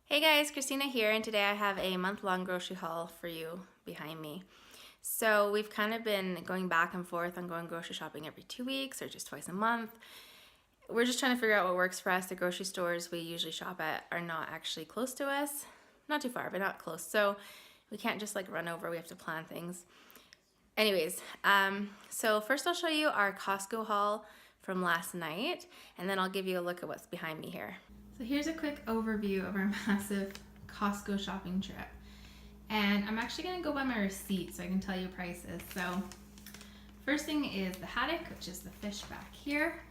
Hey guys, Christina here, and today I have a month-long grocery haul for you behind me. So we've kind of been going back and forth on going grocery shopping every 2 weeks or just twice a month. We're just trying to figure out what works for us. The grocery stores we usually shop at are not actually close to us. Not too far, but not close. So we can't just like run over, we have to plan things. Anyways, so first I'll show you our Costco haul from last night, and then I'll give you a look at what's behind me here. So here's a quick overview of our massive Costco shopping trip. And I'm actually gonna go by my receipt so I can tell you prices. So first thing is the haddock, which is the fish back here.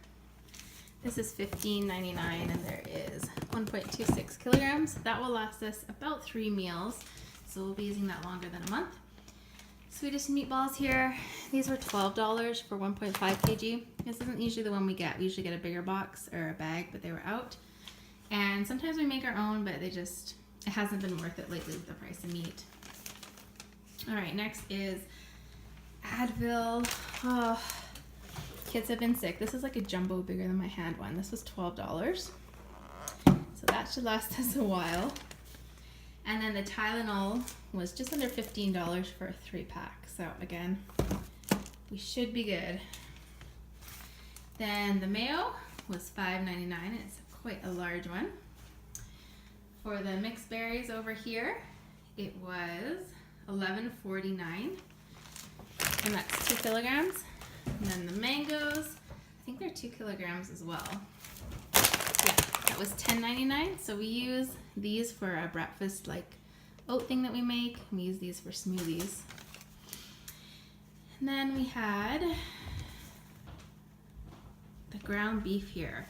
This is $15.99 and there is 1.26 kilograms. That will last us about 3 meals. So we'll be using that longer than a month. Swedish meatballs here. These were $12 for 1.5 kg. This isn't usually the one we get. We usually get a bigger box or a bag, but they were out. And sometimes we make our own, but it hasn't been worth it lately with the price of meat. All right, next is Advil. Oh, kids have been sick. This is like a jumbo, bigger than my hand one. This was $12. So that should last us a while. And then the Tylenol was just under $15 for a 3-pack. So again, we should be good. Then the mayo was $5.99. It's quite a large one. For the mixed berries over here, it was $11.49, and that's 2 kilograms. And then the mangoes, I think they're 2 kilograms as well. Yeah, that was $10.99. So we use these for a breakfast like oat thing that we make. We use these for smoothies. And then we had the ground beef here.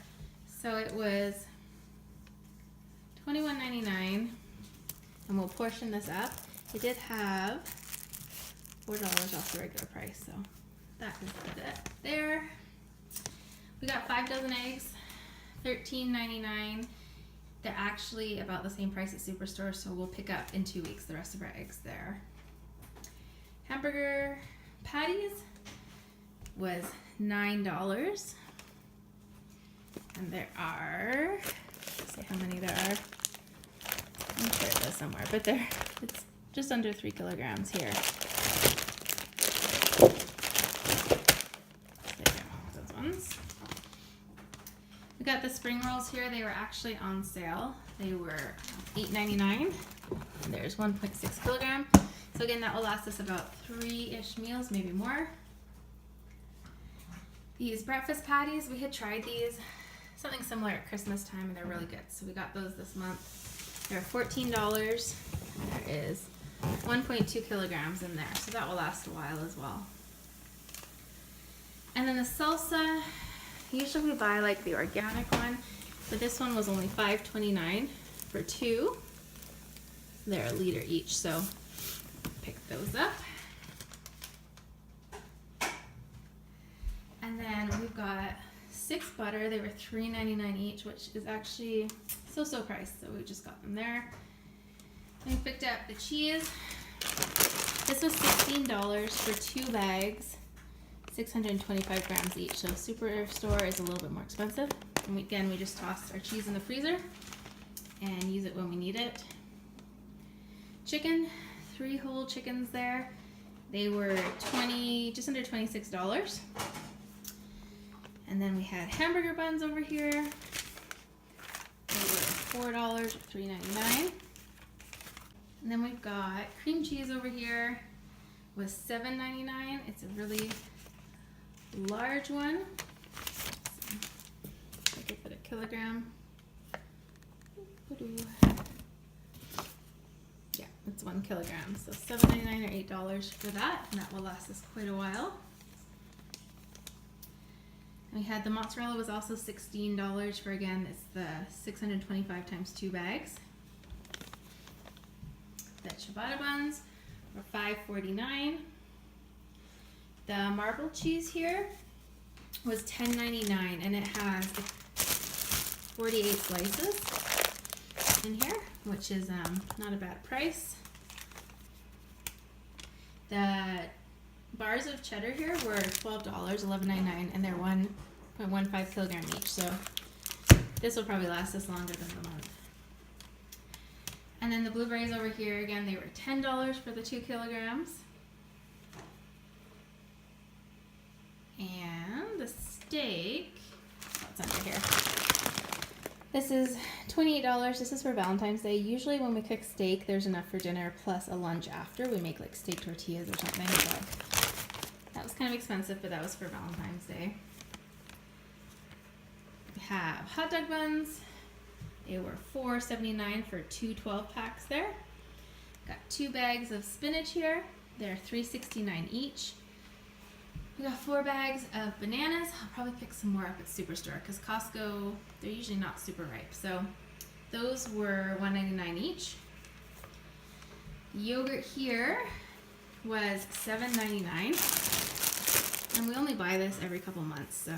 So it was $21.99, and we'll portion this up. It did have $4 off the regular price, so that is it there. We got 5 dozen eggs, $13.99. They're actually about the same price at Superstore, so we'll pick up in 2 weeks the rest of our eggs there. Hamburger patties was $9. And there are, let's see how many there are. I'm sure it does somewhere, but it's just under 3 kilograms here. There you go, those ones. We got the spring rolls here. They were actually on sale. They were $8.99, and there's 1.6 kilogram. So again, that will last us about 3-ish meals, maybe more. These breakfast patties, we had tried these. Something similar at Christmas time, and they're really good. So we got those this month. They're $14. There is 1.2 kilograms in there, so that will last a while as well. And then the salsa, usually we buy like the organic one, but this one was only $5.29 for 2. They're a liter each, so pick those up. And then we've got 6 butter. They were $3.99 each, which is actually so priced, so we just got them there. And we picked up the cheese. This was $16 for 2 bags, 625 grams each. So Superstore is a little bit more expensive. And again, we just toss our cheese in the freezer and use it when we need it. Chicken, 3 whole chickens there. They were just under $26. And then we had hamburger buns over here. They were $4 or $3.99. And then we've got cream cheese over here was $7.99. It's a really large one. I could put a kilogram. Yeah, it's 1 kilogram. So $7.99 or $8 for that, and that will last us quite a while. We had the mozzarella was also $16 for, again, it's the 625 times 2 bags. The ciabatta buns were $5.49. The marbled cheese here was $10.99, and it has 48 slices in here, which is not a bad price. The bars of cheddar here were $12, $11.99, and they're 1.15 kilogram each. So this will probably last us longer than the month. And then the blueberries over here, again, they were $10 for the 2 kilograms. And the steak, oh, it's under here. This is $28. This is for Valentine's Day. Usually when we cook steak, there's enough for dinner plus a lunch after. We make like steak tortillas or something. So that was kind of expensive, but that was for Valentine's Day. We have hot dog buns. They were $4.79 for 2 12-packs there. Got 2 bags of spinach here. They're $3.69 each. We got 4 bags of bananas. I'll probably pick some more up at Superstore because Costco, they're usually not super ripe. So those were $1.99 each. Yogurt here was $7.99. And we only buy this every couple months, so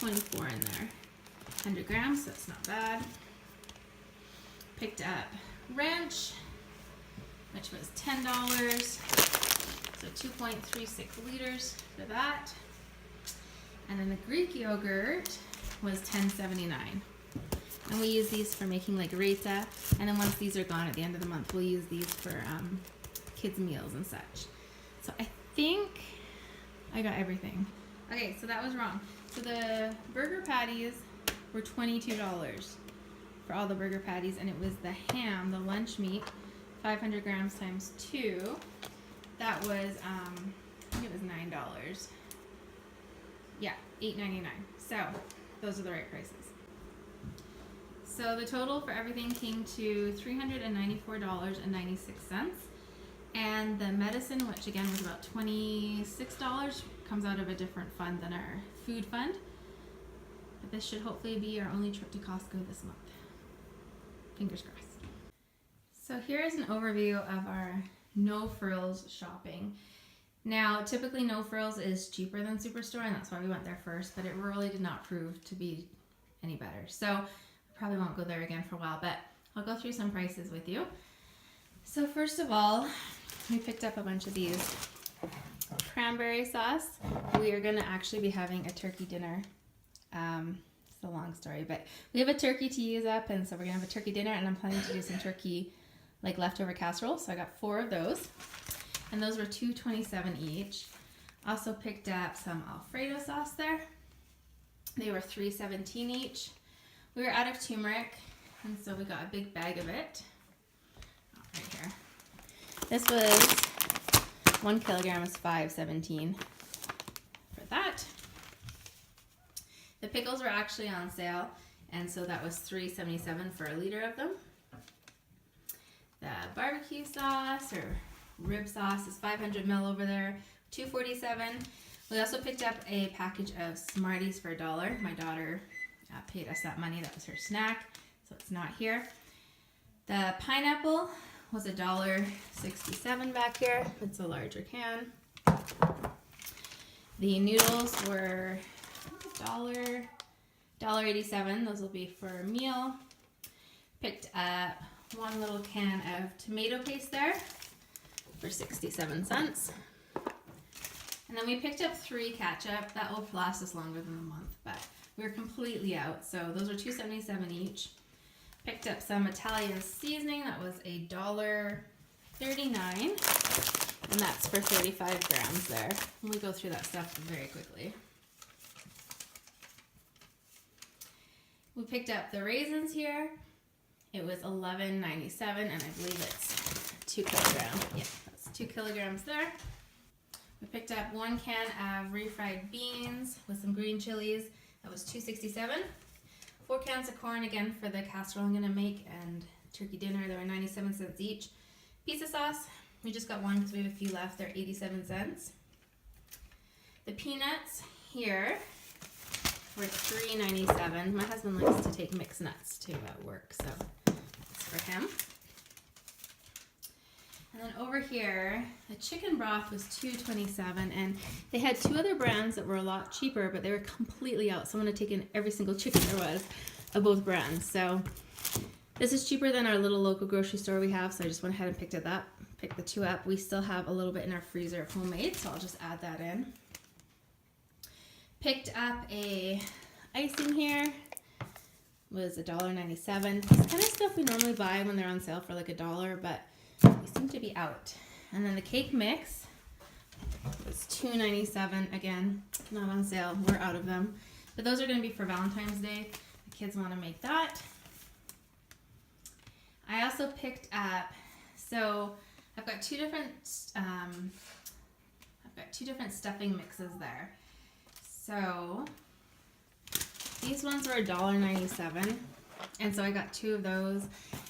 24 in there. 100 grams, so that's not bad. Picked up ranch, which was $10. So 2.36 liters for that. And then the Greek yogurt was $10.79. And we use these for making like raita. And then once these are gone at the end of the month, we'll use these for kids' meals and such. So I think I got everything. Okay, so that was wrong. So the burger patties were $22 for all the burger patties. And it was the ham, the lunch meat, 500 grams times 2. That was, I think it was $9. Yeah, $8.99. So those are the right prices. So the total for everything came to $394.96. And the medicine, which again was about $26, comes out of a different fund than our food fund. But this should hopefully be our only trip to Costco this month. Fingers crossed. So here is an overview of our no frills shopping. Now, typically no frills is cheaper than Superstore, and that's why we went there first, but it really did not prove to be any better. So I probably won't go there again for a while, but I'll go through some prices with you. So first of all, we picked up a bunch of these cranberry sauce. We are gonna actually be having a turkey dinner. It's a long story, but we have a turkey to use up, and so we're gonna have a turkey dinner, and I'm planning to do some turkey like leftover casserole. So I got 4 of those, and those were $2.27 each. Also picked up some Alfredo sauce there. They were $3.17 each. We were out of turmeric, and so we got a big bag of it. Oh, right here. This was 1 kilogram is $5.17 for that. The pickles were actually on sale, and so that was $3.77 for a liter of them. The barbecue sauce or rib sauce is 500 ml over there, $2.47. We also picked up a package of Smarties for $1. My daughter paid us that money. That was her snack, so it's not here. The pineapple was $1.67 back here. It's a larger can. The noodles were $1.87. Those will be for a meal. Picked up 1 little can of tomato paste there for 67 cents. And then we picked up 3 ketchup. That will last us longer than a month, but we're completely out. So those are $2.77 each. Picked up some Italian seasoning. That was $1.39. And that's for 35 grams there. And we go through that stuff very quickly. We picked up the raisins here. It was $11.97, and I believe it's 2 kilograms. Yeah, that's 2 kilograms there. We picked up 1 can of refried beans with some green chilies. That was $2.67. 4 cans of corn, again, for the casserole I'm gonna make, and turkey dinner. They were 97 cents each. Pizza sauce, we just got 1 because we have a few left. They're 87 cents. The peanuts here were $3.97. My husband likes to take mixed nuts to work, so that's for him. And then over here, the chicken broth was $2.27, and they had 2 other brands that were a lot cheaper, but they were completely out. Someone had taken every single chicken there was of both brands. So this is cheaper than our little local grocery store we have, so I just went ahead and picked the 2 up. We still have a little bit in our freezer of homemade, so I'll just add that in. Picked up a icing here. was $1.97. It's kind of stuff we normally buy when they're on sale for like $1, but we seem to be out. And then the cake mix was $2.97. Again, not on sale. We're out of them. But those are going to be for Valentine's Day. The kids want to make that. I also picked up, so I've got two different stuffing mixes there. So these ones were $1.97, and so I got 2 of those,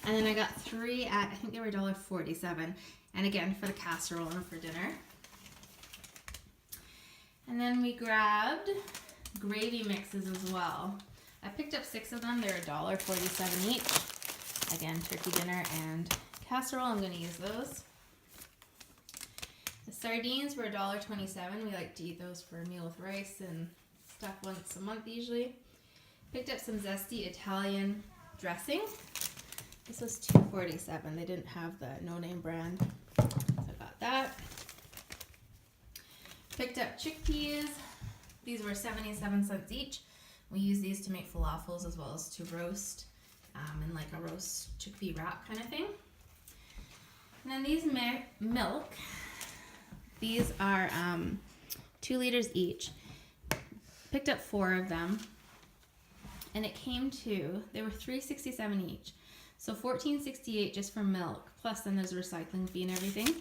and then I got 3 at, I think they were $1.47, and again for the casserole and for dinner. And then we grabbed gravy mixes as well. I picked up 6 of them. They're $1.47 each. Again, turkey dinner and casserole. I'm going to use those. The sardines were $1.27. We like to eat those for a meal with rice and stuff once a month usually. Picked up some zesty Italian dressing. This was $2.47. They didn't have the no-name brand, so I got that. Picked up chickpeas. These were 77 cents each. We use these to make falafels as well as to roast in like a roast chickpea wrap kind of thing. And then these milk. These are 2 liters each. Picked up 4 of them, and it came to, they were $3.67 each. So $14.68 just for milk, plus then there's a recycling fee and everything.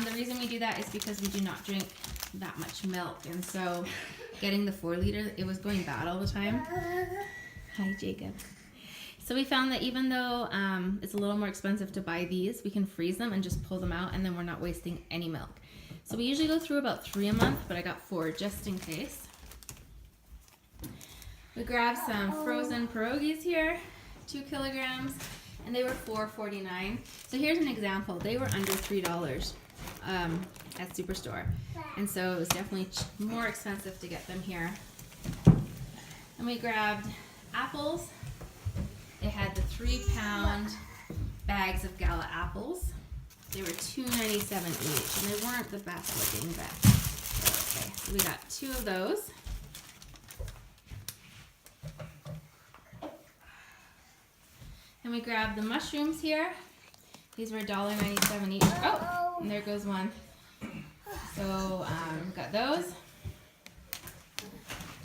The reason we do that is because we do not drink that much milk, and so getting the 4 liter, it was going bad all the time. Hi, Jacob. So we found that even though it's a little more expensive to buy these, we can freeze them and just pull them out, and then we're not wasting any milk. So we usually go through about 3 a month, but I got 4 just in case. We grabbed some frozen pierogies here, 2 kilograms, and they were $4.49. So here's an example. They were under $3 at Superstore, and so it was definitely more expensive to get them here. And we grabbed apples. They had the 3-pound bags of Gala apples. They were $2.97 each, and they weren't the best looking, but okay. So we got 2 of those. And we grabbed the mushrooms here. These were $1.97 each. Oh, and there goes one. So got those.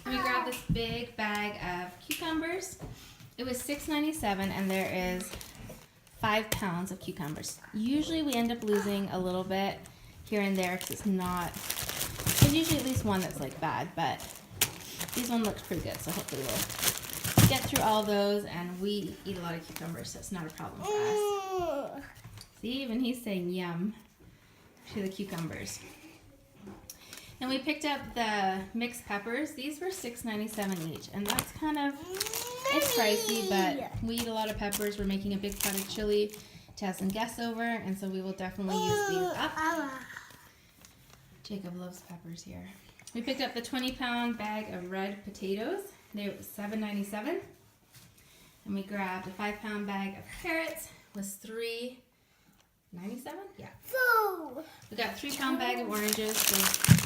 And we grabbed this big bag of cucumbers. It was $6.97, and there is 5 pounds of cucumbers. Usually we end up losing a little bit here and there because it's not, there's usually at least one that's like bad, but these one looks pretty good, so hopefully we'll get through all those, and we eat a lot of cucumbers, so it's not a problem for us. See, even he's saying yum to the cucumbers. And we picked up the mixed peppers. These were $6.97 each, and that's kind of, it's pricey, but we eat a lot of peppers. We're making a big pot of chili to have some guests over, and so we will definitely use these up. Jacob loves peppers here. We picked up the 20-pound bag of red potatoes. They were $7.97. And we grabbed a 5-pound bag of carrots. It was $3.97? Yeah. We got a 3-pound bag of oranges for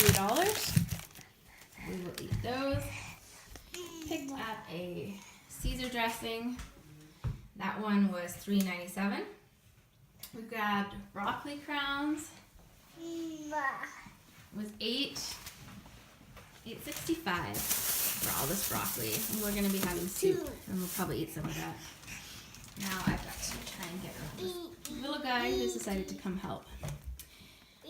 $3. We will eat those. Picked up a Caesar dressing. That one was $3.97. We grabbed broccoli crowns. It was $8.65 for all this broccoli. And we're gonna be having soup, and we'll probably eat some of that. Now I've got to try and get around this little guy who's decided to come help.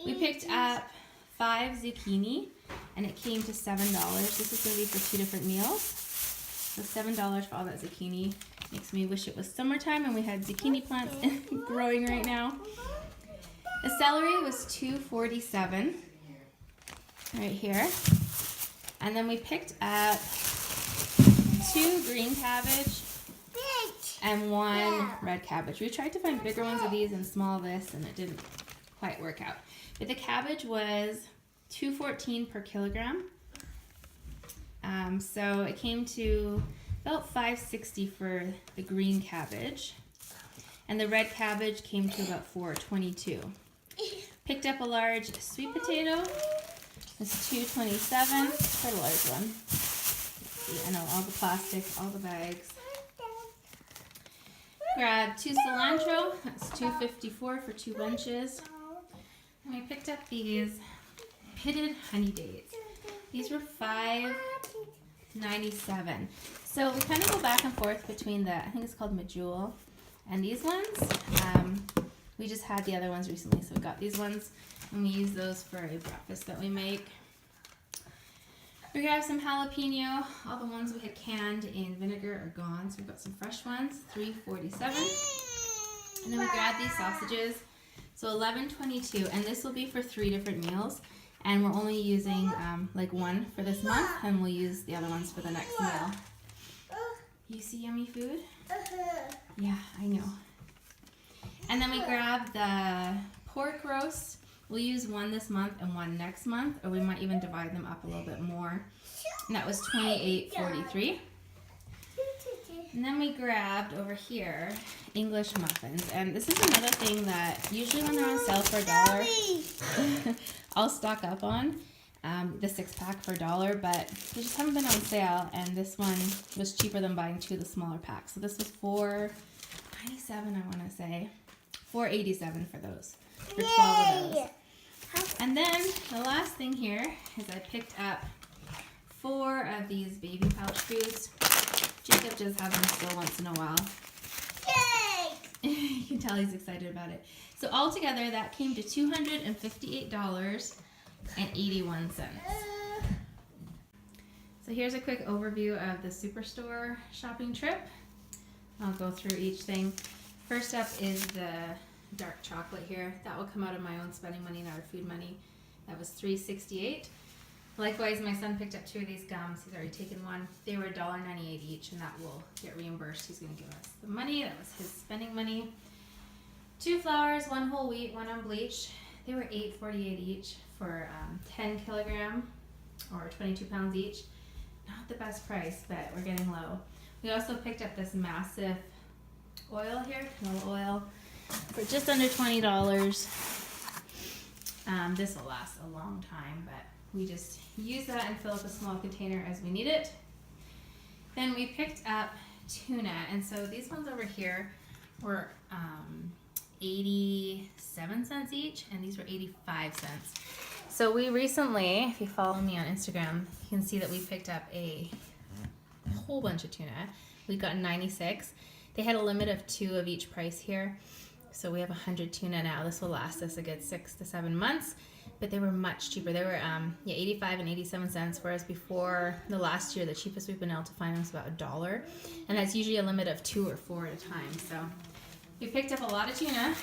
We picked up 5 zucchini, and it came to $7. This is gonna be for 2 different meals. So $7 for all that zucchini. Makes me wish it was summertime and we had zucchini plants growing right now. The celery was $2.47 right here. And then we picked up 2 green cabbage and 1 red cabbage. We tried to find bigger ones of these and small of this, and it didn't quite work out. But the cabbage was $2.14 per kilogram. So it came to about $5.60 for the green cabbage, and the red cabbage came to about $4.22. Picked up a large sweet potato. It's $2.27. Quite a large one. See, I know all the plastic, all the bags. grabbed 2 cilantro. That's $2.54 for 2 bunches. And we picked up these pitted honey dates. These were $5.97. So we kind of go back and forth between the, I think it's called Medjool, and these ones. We just had the other ones recently, so we got these ones, and we use those for a breakfast that we make. We grabbed some jalapeno. All the ones we had canned in vinegar are gone, so we've got some fresh ones, $3.47. And then we grabbed these sausages, so $11.22, and this will be for 3 different meals. And we're only using like 1 for this month, and we'll use the other ones for the next meal. You see yummy food? Yeah, I know. And then we grabbed the pork roast. We'll use 1 this month and 1 next month, or we might even divide them up a little bit more. And that was $28.43. And then we grabbed over here English muffins. And this is another thing that usually when they're on sale for $1, I'll stock up on the 6-pack for $1, but they just haven't been on sale. And this one was cheaper than buying 2 of the smaller packs. So this was $4.97, I want to say. $4.87 for those, for 12 of those. And then the last thing here is I picked up 4 of these baby pouch foods. Jacob just has them still once in a while. Yay! You can tell he's excited about it. So altogether that came to $258.81. So here's a quick overview of the Superstore shopping trip. I'll go through each thing. First up is the dark chocolate here. That will come out of my own spending money, not our food money. That was $3.68. Likewise, my son picked up 2 of these gums. He's already taken 1. They were $1.98 each, and that will get reimbursed. He's going to give us the money. That was his spending money. 2 flours, 1 whole wheat, 1 unbleached. They were $8.48 each for 10 kilogram or 22 pounds each. Not the best price, but we're getting low. We also picked up this massive oil here, canola oil, for just under $20. This will last a long time, but we just use that and fill up a small container as we need it. Then we picked up tuna, and so these ones over here were 87 cents each, and these were 85 cents. So we recently, if you follow me on Instagram, you can see that we picked up a whole bunch of tuna. We got 96. They had a limit of 2 of each price here. So we have 100 tuna now. This will last us a good 6 to 7 months, but they were much cheaper. They were 85 and 87 cents, whereas before the last year, the cheapest we've been able to find was about $1. And that's usually a limit of 2 or 4 at a time. So we picked up a lot of tuna.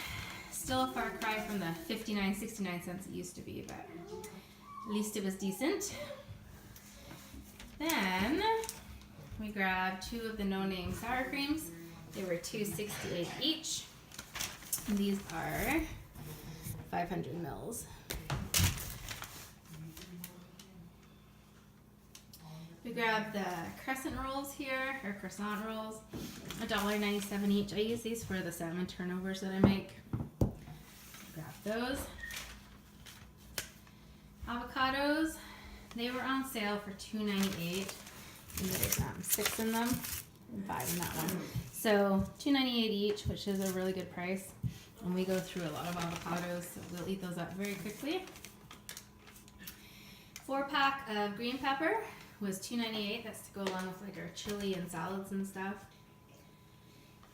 Still a far cry from the 59, 69 cents it used to be, but at least it was decent. Then we grabbed 2 of the no-name sour creams. They were $2.68 each. And these are 500 mils. We grabbed the crescent rolls here, or croissant rolls, $1.97 each. I use these for the salmon turnovers that I make. Grab those. Avocados, they were on sale for $2.98. And there's 6 in them and 5 in that one. So $2.98 each, which is a really good price. And we go through a lot of avocados, so we'll eat those up very quickly. 4-pack of green pepper was $2.98. That's to go along with like our chili and salads and stuff.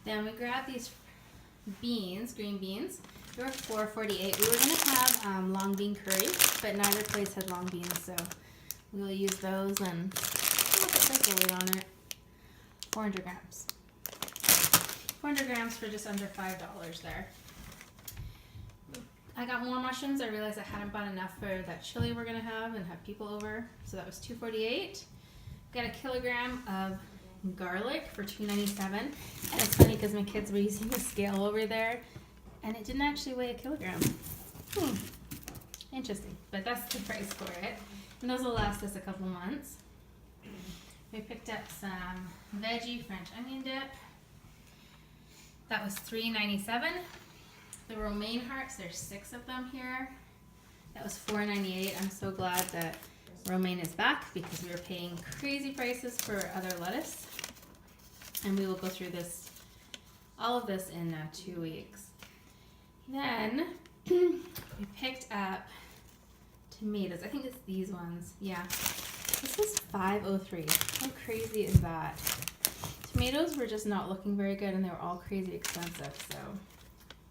Then we grabbed these beans, green beans. They were $4.48. We were going to have long bean curry, but neither place had long beans, so we'll use those. And there's the weight on it. 400 grams. 400 grams for just under $5 there. I got more mushrooms. I realized I hadn't bought enough for that chili we're going to have and have people over. So that was $2.48. Got a kilogram of garlic for $2.97. And it's funny because my kids were using the scale over there and it didn't actually weigh a kilogram. Interesting. But that's the price for it. And those will last us a couple months. We picked up some veggie French onion dip. That was $3.97. The romaine hearts, there's 6 of them here. That was $4.98. I'm so glad that romaine is back because we were paying crazy prices for other lettuce. And we will go through this all of this in 2 weeks. Then we picked up tomatoes. I think it's these ones. Yeah. This was $5.03. How crazy is that? Tomatoes were just not looking very good and they were all crazy expensive, so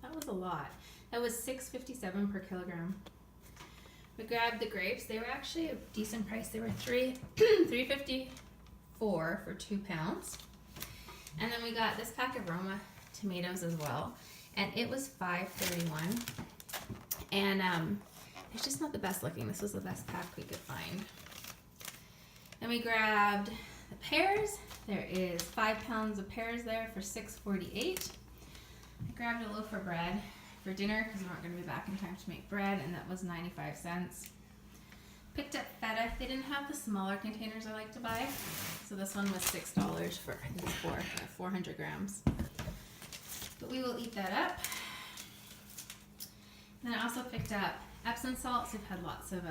that was a lot. That was $6.57 per kilogram. We grabbed the grapes. They were actually a decent price. They were $3.54 for 2 pounds. And then we got this pack of Roma tomatoes as well, and it was $5.31. And it's just not the best looking. This was the best pack we could find. Then we grabbed the pears. There is 5 pounds of pears there for $6.48. I grabbed a loaf of bread for dinner because we weren't going to be back in time to make bread, and that was 95 cents. Picked up feta. They didn't have the smaller containers I like to buy, so this one was $6 for, I think it's 400 grams. But we will eat that up. And then I also picked up Epsom salts. We've had lots of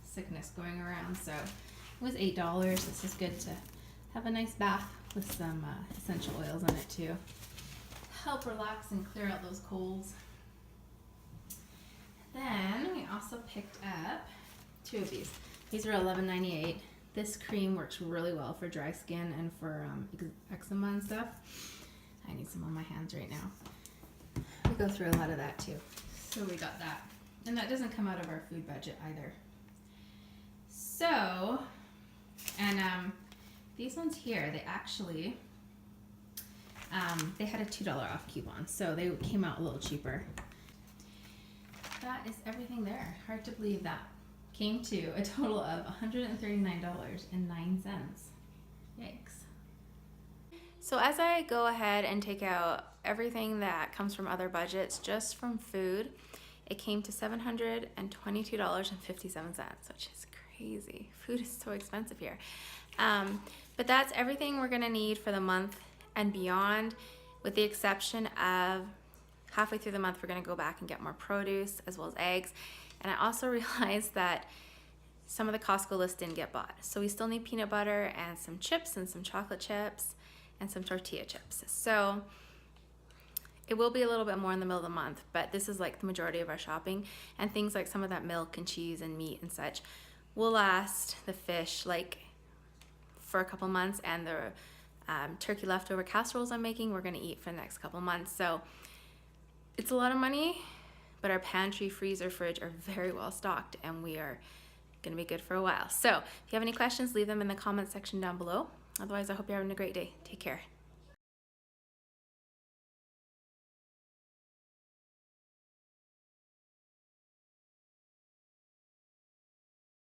sickness going around, so it was $8. This is good to have a nice bath with some essential oils in it too. Help relax and clear out those colds. Then we also picked up 2 of these. These are $11.98. This cream works really well for dry skin and for eczema and stuff. I need some on my hands right now. We go through a lot of that too. So we got that. And that doesn't come out of our food budget either. So, and these ones here, they actually, they had a $2 off coupon, so they came out a little cheaper. That is everything there. Hard to believe that came to a total of $139.09. Yikes. So as I go ahead and take out everything that comes from other budgets, just from food, it came to $722.57, which is crazy. Food is so expensive here. But that's everything we're gonna need for the month and beyond, with the exception of halfway through the month, we're gonna go back and get more produce as well as eggs. And I also realized that some of the Costco lists didn't get bought. So we still need peanut butter and some chips and some chocolate chips and some tortilla chips. So it will be a little bit more in the middle of the month, but this is like the majority of our shopping. And things like some of that milk and cheese and meat and such will last the fish like for a couple months, and the turkey leftover casseroles I'm making, we're gonna eat for the next couple months. So it's a lot of money, but our pantry, freezer, fridge are very well stocked, and we are gonna be good for a while. So if you have any questions, leave them in the comment section down below. Otherwise, I hope you're having a great day. Take care.